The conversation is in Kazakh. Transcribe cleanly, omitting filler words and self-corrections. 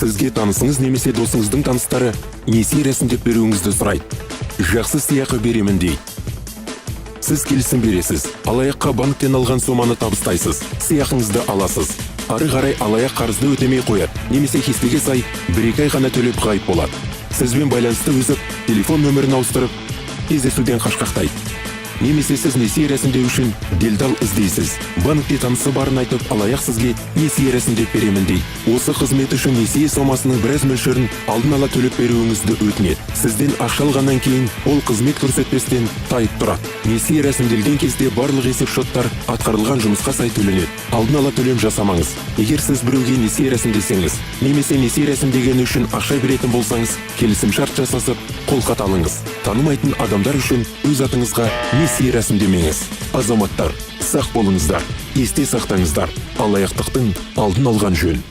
Сізге танысыңыз немесе досыңыздың таныстары несие рәсімдеп беруіңізді сұрайды. Жақсы сыйақы беремін дейді. Сіз келісім бересіз. Алаяққа банктен алған соманы табыстайсыз. Сыйақыңызды аласыз. Ары қарай алаяқ қарызды өтемей қояды, немесе кестеге сай 1-2 ай ғана төлеп ғайып болады. Сізбен байланысты үзіп, телефон нөмірін ауыстырып, кездесуден қашқақтайды. Немесе сіз несие рәсімдеу үшін делдал іздейсіз. Банкте танысы барын айтып, алаяқ сізге несие рәсімдеп беремін дейді. Осы қызмет үшін несие сомасының біраз мөлшерін алдын ала төлеп беруіңізді өтінеді. Сізден ақша алғаннан кейін ол қызмет көрсетпестен тайып тұрады. Несие рәсімделген кезде барлық есеп-шоттар атқарылған жұмысқа сай төленеді. Алдын ала төлем жасамаңыз. Егер сіз біреуге несие рәсімдесеңіз, немесе несие рәсімдегені үшін ақша беретін болсаңыз, келісім-шарт жасасып, қолхат алыңыз. Танымайтын адамдар үшін өз атыңызға несие рәсімдемеңіз. Азаматтар, сақ болыңыздар, есте сақтаңыздар. Алаяқтықтың алдын алған жөн.